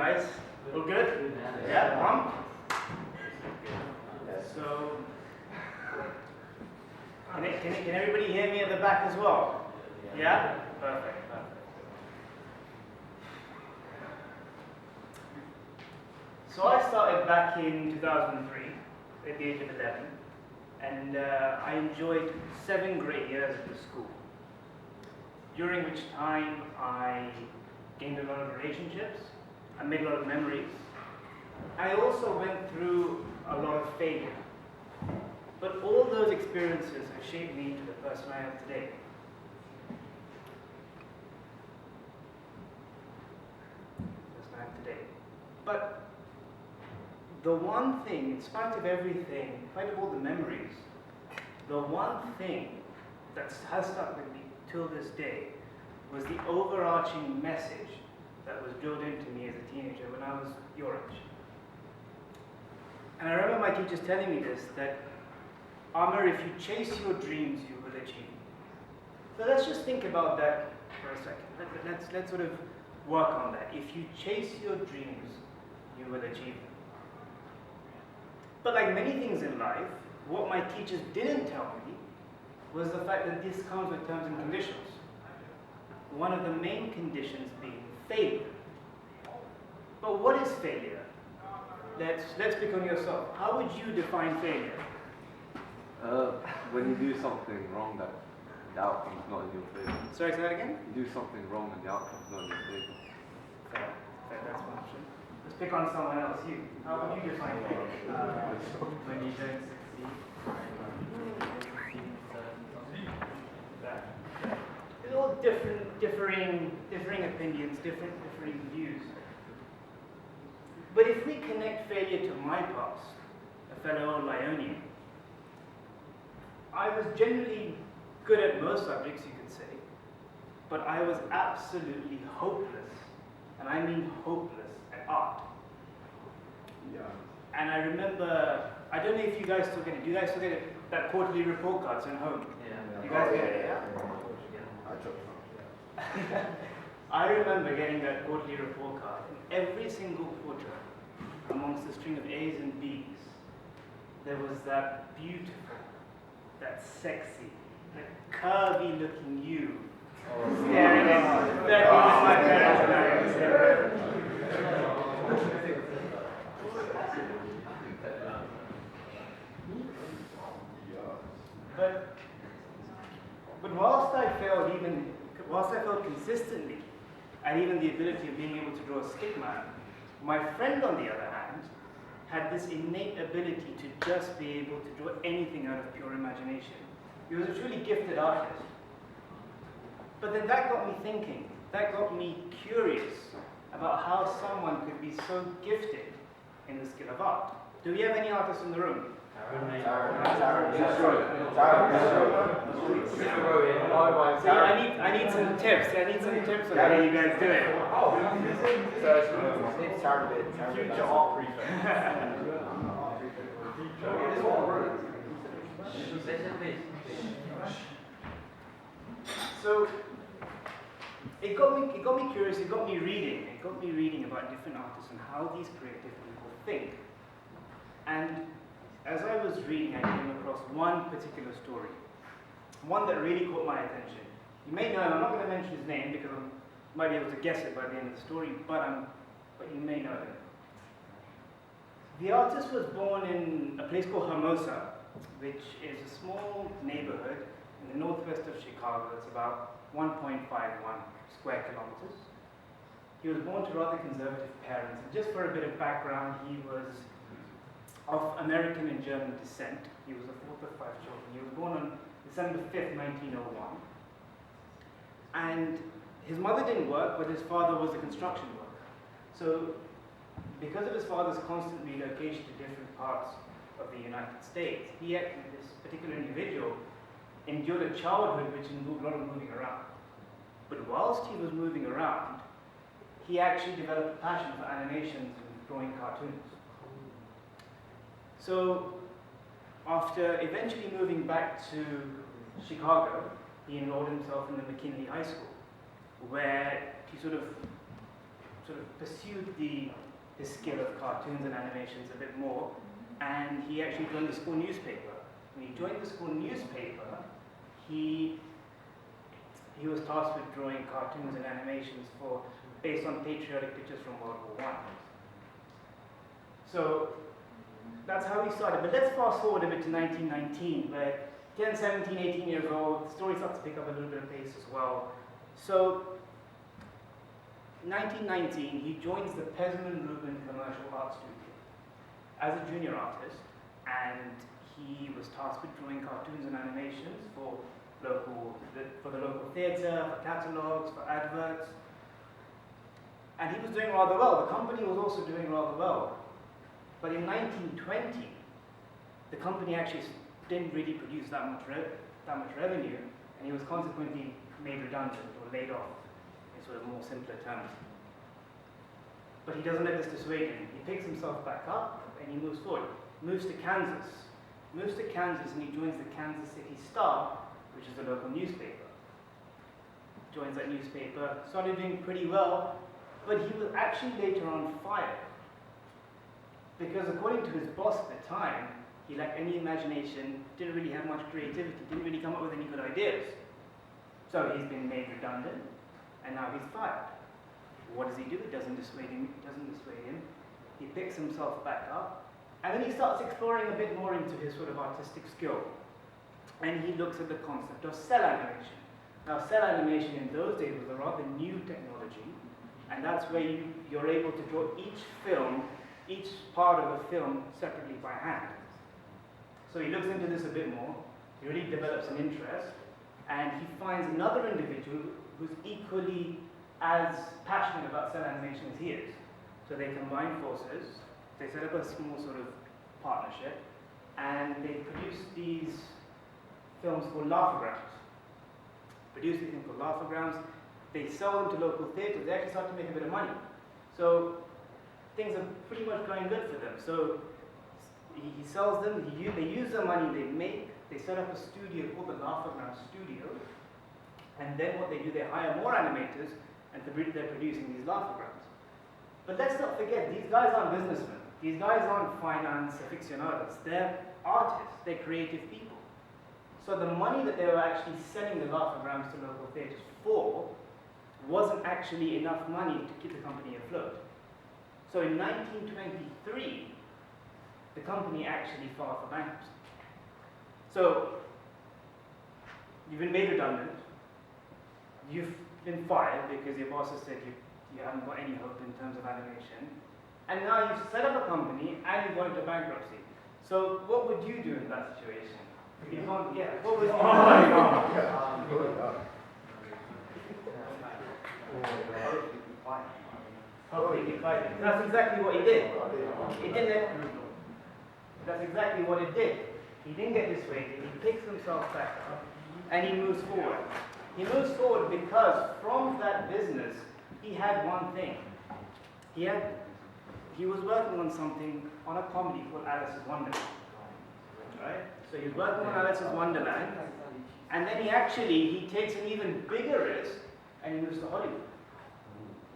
guys? All good? Yeah, pumped? So, can everybody hear me at the back as well? Yeah? Perfect. So I started back in 2003 at the age of 11, and I enjoyed 7 great years at the school, during which time I gained a lot of relationships, I made a lot of memories. I also went through a lot of failure, but all those experiences have shaped me into the person I am today. But the one thing, in spite of everything, in spite of all the memories, the one thing that has stuck with me till this day was the overarching message that was drilled into me as a teenager when I was your age. And I remember my teachers telling me this, that Amr, if you chase your dreams, you will achieve them. So let's just think about that for a second. Let's sort of work on that. If you chase your dreams, you will achieve them. But like many things in life, what my teachers didn't tell me was the fact that this comes with terms and conditions. One of the main conditions being failure. But what is failure? Let's pick on yourself. How would you define failure? When you do something wrong that the outcome's not in your favor. Sorry, say that again? You do something wrong and the outcome's not in your favor. Fair, that's one option. Let's pick on someone else. You. How would you define failure? When you don't succeed. There's all differing opinions, differing views. But if we connect failure to my past, a fellow Lyonian, I was generally good at most subjects, you could say, but I was absolutely hopeless, and I mean hopeless, at art. Yeah. And I remember, I don't know if you guys still get it. Do you guys still get it? That quarterly report card sent home? Yeah. You guys get it, yeah? I remember getting that quarterly report card, and every single quarter, amongst the string of A's and B's, there was that beautiful, that sexy, that curvy-looking you staring at that was my parents. But whilst I failed consistently, and even the ability of being able to draw a stick man, my friend, on the other hand, had this innate ability to just be able to draw anything out of pure imagination. He was a truly gifted artist. But then that got me thinking, that got me curious about how someone could be so gifted in the skill of art. Do we have any artists in the room? See, I need some tips. I need some tips on how you guys do it. Future art prefect. So it got me curious. It got me reading about different artists and how these creative people think. And as I was reading, I came across one particular story, one that really caught my attention. You may know him. I'm not going to mention his name because I might be able to guess it by the end of the story, but you may know him. The artist was born in a place called Hermosa, which is a small neighborhood in the northwest of Chicago. It's about 1.51 square kilometers. He was born to rather conservative parents. And just for a bit of background, he was of American and German descent. He was the fourth of 5 children. He was born on December 5th, 1901. And his mother didn't work, but his father was a construction worker. So because of his father's constant relocation to different parts of the United States, this particular individual endured a childhood which involved a lot of moving around. But whilst he was moving around, he actually developed a passion for animations and drawing cartoons. So after eventually moving back to Chicago, he enrolled himself in the McKinley High School, where he sort of pursued his skill of cartoons and animations a bit more, and he actually joined the school newspaper. When he joined the school newspaper, he was tasked with drawing cartoons and animations based on patriotic pictures from World War I. So that's how he started. But let's fast forward a bit to 1919, where 10, 17, 18 years old, the story starts to pick up a little bit of pace as well. So 1919, he joins the Pesman Rubin Commercial Art Studio as a junior artist, and he was tasked with drawing cartoons and animations for the local theatre, for catalogues, for adverts. And he was doing rather well. The company was also doing rather well. But in 1920, the company actually didn't really produce that much revenue, and he was consequently made redundant or laid off in sort of more simpler terms. But he doesn't let this dissuade him. He picks himself back up and he moves forward. Moves to Kansas. Moves to Kansas and he joins the Kansas City Star, which is the local newspaper. Joins that newspaper, started doing pretty well, but he was actually later on fired. Because according to his boss at the time, he lacked any imagination, didn't really have much creativity, didn't really come up with any good ideas. So he's been made redundant, and now he's fired. What does he do? It doesn't dissuade him. He picks himself back up, and then he starts exploring a bit more into his sort of artistic skill. And he looks at the concept of cell animation. Now, cell animation in those days was a rather new technology, and that's where you're able to draw each part of a film separately by hand. So he looks into this a bit more, he really develops an interest, and he finds another individual who's equally as passionate about cell animation as he is. So they combine forces, they set up a small sort of partnership, and they produce these films called laugh-o-grams. They sell them to local theatres, they actually start to make a bit of money. So things are pretty much going good for them. So he sells them, they use the money they make, they set up a studio called the Laugh-O-Gram Studio, and then what they do, they hire more animators, and they're producing these laugh-o-grams. But let's not forget, these guys aren't businessmen. These guys aren't finance aficionados. They're artists, they're creative people. So the money that they were actually selling the laugh-o-grams to local theatres for wasn't actually enough money to keep the company afloat. So in 1923, the company actually filed for bankruptcy. So you've been made redundant, you've been fired because your boss has said you haven't got any hope in terms of animation, and now you've set up a company and you've gone into bankruptcy. So what would you do in that situation? What would you do? Oh my God. That's exactly what he did. That's exactly what it did. He didn't get dissuaded, he picks himself back up, and he moves forward. He moves forward because from that business, he had one thing. He was working on a comedy called Alice's Wonderland. Right? So he's working on Alice's Wonderland, and then he takes an even bigger risk, and he moves to Hollywood.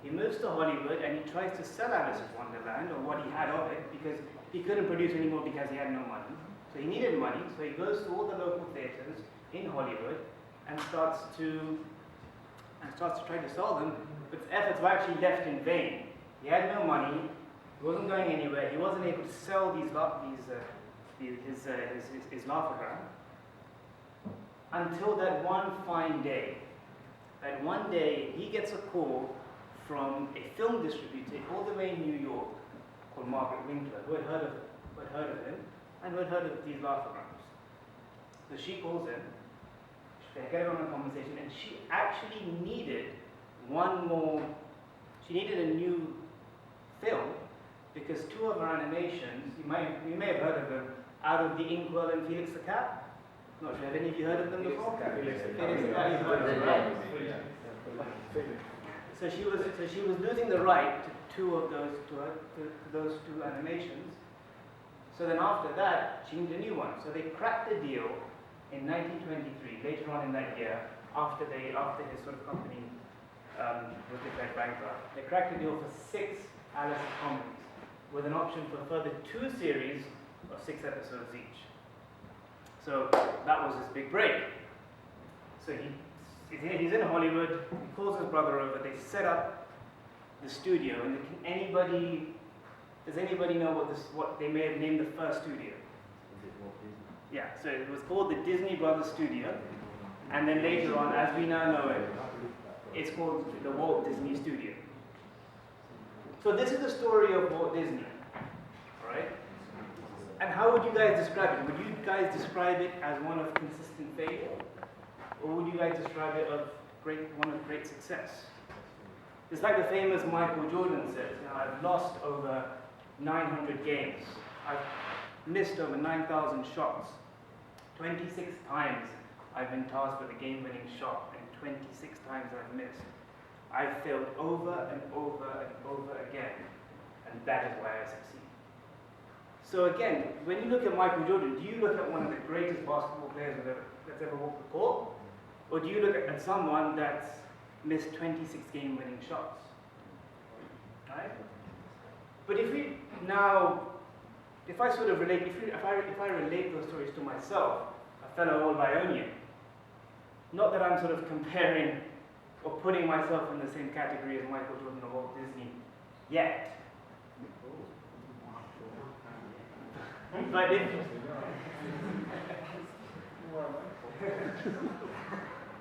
He moves to Hollywood and he tries to sell Alice's Wonderland, or what he had of it, because he couldn't produce anymore because he had no money. So he needed money, so he goes to all the local theatres in Hollywood and starts to try to sell them, but his efforts were actually left in vain. He had no money, he wasn't going anywhere, he wasn't able to sell his laugh-o-gram until that one fine day. That one day he gets a call from a film distributor all the way in New York called Margaret Winkler, who had heard of him and who had heard of these laugh-o-grams. So she calls him, they get on a conversation, and she actually needed she needed a new film, because two of her animations, you may have heard of them, Out of the Inkwell and Felix the Cat. Not sure, have any of you heard of them before? Felix the Cat, you've heard of them, right? So she was losing the right to those two animations. So then after that, she needed a new one. So they cracked a deal in 1923, later on in that year, after his sort of company was declared bankrupt. They cracked a deal for 6 Alice comedies, with an option for a further 2 series of 6 episodes each. So that was his big break. So he's in Hollywood, he calls his brother over, they set up the studio, and does anybody know what they may have named the first studio? Yeah, so it was called the Disney Brothers Studio, and then later on, as we now know it, it's called the Walt Disney Studio. So this is the story of Walt Disney, right? And how would you guys describe it? Would you guys describe it as one of consistent failure? Or would you guys describe it as one of great success? It's like the famous Michael Jordan says, I've lost over 900 games. I've missed over 9,000 shots. 26 times I've been tasked with a game-winning shot, and 26 times I've missed. I've failed over and over and over again, and that is why I succeed. So again, when you look at Michael Jordan, do you look at one of the greatest basketball players that's ever walked the court? Or do you look at someone that's missed 26 game-winning shots? Right? But if I sort of relate, if I relate those stories to myself, a fellow old Ionian, not that I'm sort of comparing or putting myself in the same category as Michael Jordan or Walt Disney yet.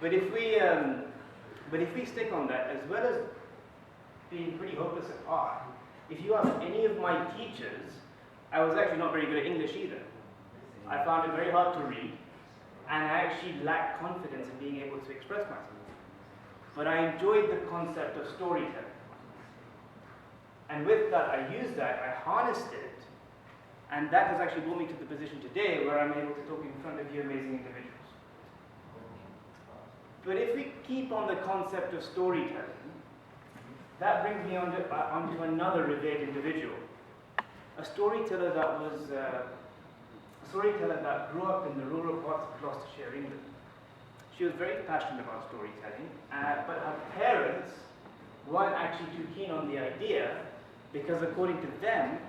But if we stick on that, as well as being pretty hopeless at art, if you ask any of my teachers, I was actually not very good at English either. I found it very hard to read, and I actually lacked confidence in being able to express myself. But I enjoyed the concept of storytelling. And with that, I used that, I harnessed it, and that has actually brought me to the position today where I'm able to talk in front of you amazing individuals. But if we keep on the concept of storytelling, that brings me onto another revered individual. A storyteller that grew up in the rural parts of Gloucestershire, England. She was very passionate about storytelling, but her parents weren't actually too keen on the idea because, according to them,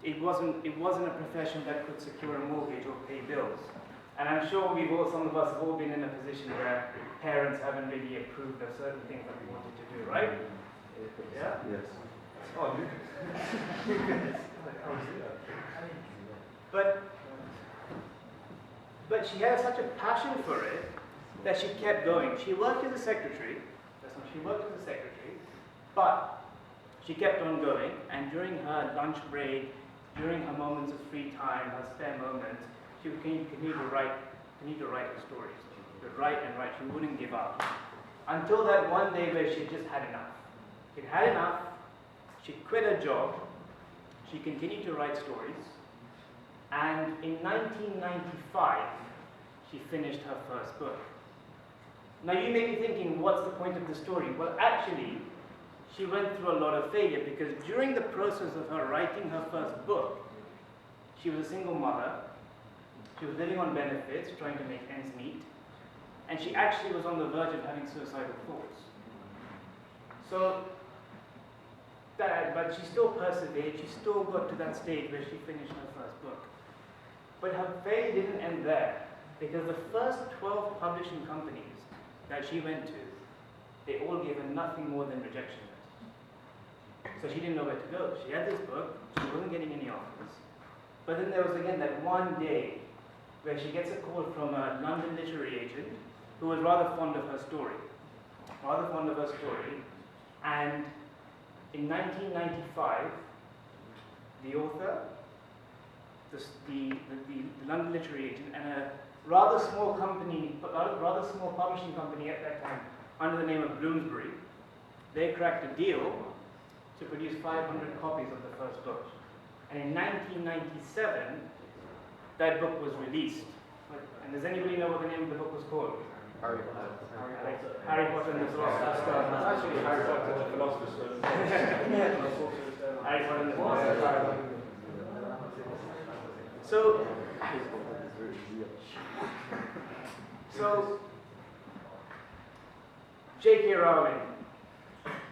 it wasn't a profession that could secure a mortgage or pay bills. And I'm sure some of us have all been in a position where parents haven't really approved of certain things that we wanted to do, right? Yeah? Yes. Oh, But she had such a passion for it that she kept going. She worked as a secretary. But she kept on going, and during her lunch break, during her moments of free time, her spare moments, she would continue to write her stories. She would write and write. She wouldn't give up. Until that one day where she just had enough. She'd had enough. She quit her job. She continued to write stories. And in 1995, she finished her first book. Now you may be thinking, what's the point of the story? Well, actually, she went through a lot of failure because during the process of her writing her first book, she was a single mother. She was living on benefits, trying to make ends meet. And she actually was on the verge of having suicidal thoughts. But she still persevered. She still got to that stage where she finished her first book. But her failure didn't end there, because the first 12 publishing companies that she went to, they all gave her nothing more than rejection letters. So she didn't know where to go. She had this book, she wasn't getting any offers. But then there was again that one day where she gets a call from a London literary agent who was rather fond of her story. And in 1995, the author, the London literary agent, and a rather small publishing company at that time, under the name of Bloomsbury, they cracked a deal to produce 500 copies of the first book. And in 1997, that book was released. And does anybody know what the name of the book was called? Harry Potter. Harry Potter and the Philosopher's Stone. Actually, Harry Potter and the Philosopher's Stone. Harry Potter and the Philosopher's Stone. So J.K. Rowling,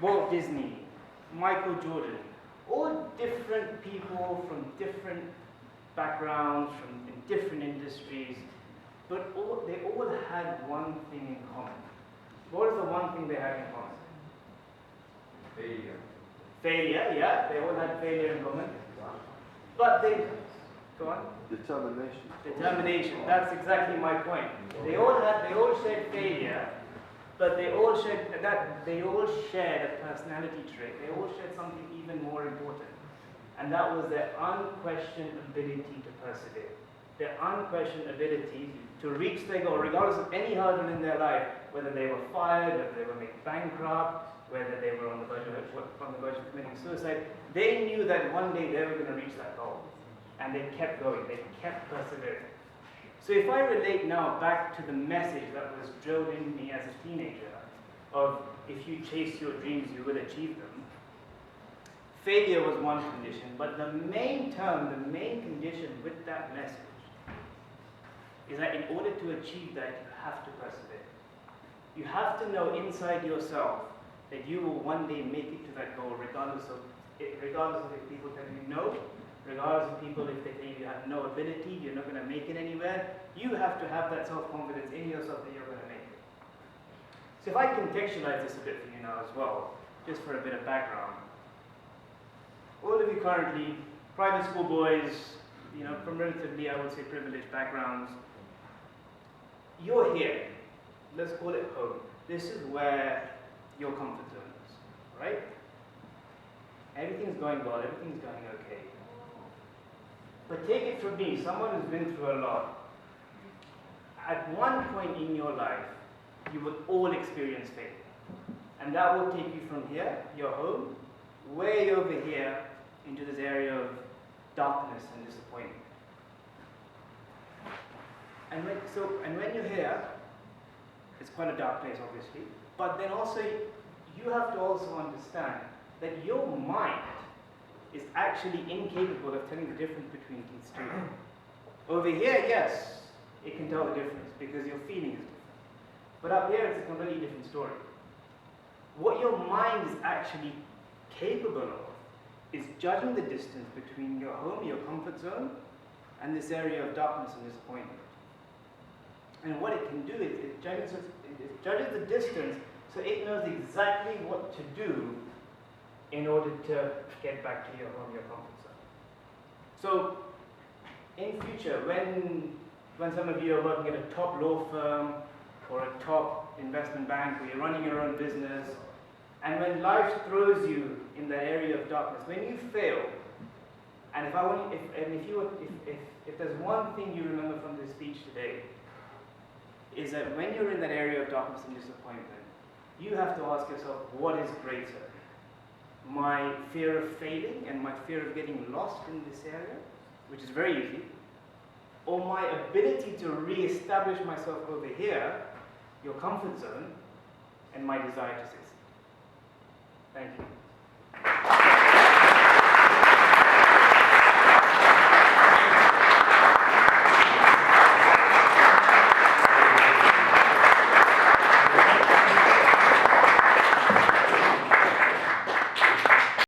Walt Disney, Michael Jordan, all different people from different backgrounds, from in different industries, but they all had one thing in common. What is the one thing they had in common? Failure. Failure, yeah, they all had failure in common. But they, go on. Determination. Determination, that's exactly my point. They all shared failure, but they all shared a personality trait. They all shared something even more important. And that was their unquestioned ability to persevere. Their unquestioned ability to reach their goal, regardless of any hurdle in their life, whether they were fired, whether they were made bankrupt, whether they were on the verge of committing suicide. They knew that one day they were going to reach that goal. And they kept going, they kept persevering. So if I relate now back to the message that was drilled in me as a teenager, of if you chase your dreams, you will achieve them, failure was one condition, but the main condition with that message is that in order to achieve that, you have to persevere. You have to know inside yourself that you will one day make it to that goal, regardless of if people tell you no, regardless of people if they think you have no ability, you're not going to make it anywhere. You have to have that self-confidence in yourself that you're going to make it. So if I contextualize this a bit for you now as well, just for a bit of background. All of you currently, private school boys, from relatively, I would say, privileged backgrounds, you're here. Let's call it home. This is where your comfort zone is, right? Everything's going well, everything's going okay. But take it from me, someone who's been through a lot. At one point in your life, you will all experience failure. And that will take you from here, your home, way over here, into this area of darkness and disappointment. And when you're here, it's quite a dark place, obviously, but then also, you have to also understand that your mind is actually incapable of telling the difference between these two. Over here, yes, it can tell the difference because your feeling is different. But up here, it's a completely different story. What your mind is actually capable of is judging the distance between your home, your comfort zone, and this area of darkness and disappointment. And what it can do is it judges the distance so it knows exactly what to do in order to get back to your home, your comfort zone. So, in future, when some of you are working at a top law firm or a top investment bank, or you're running your own business, and when life throws you in that area of darkness, when you fail, and if there's one thing you remember from this speech today, is that when you're in that area of darkness and disappointment, you have to ask yourself, what is greater? My fear of failing and my fear of getting lost in this area, which is very easy, or my ability to re-establish myself over here, your comfort zone, and my desire to succeed. Thank you.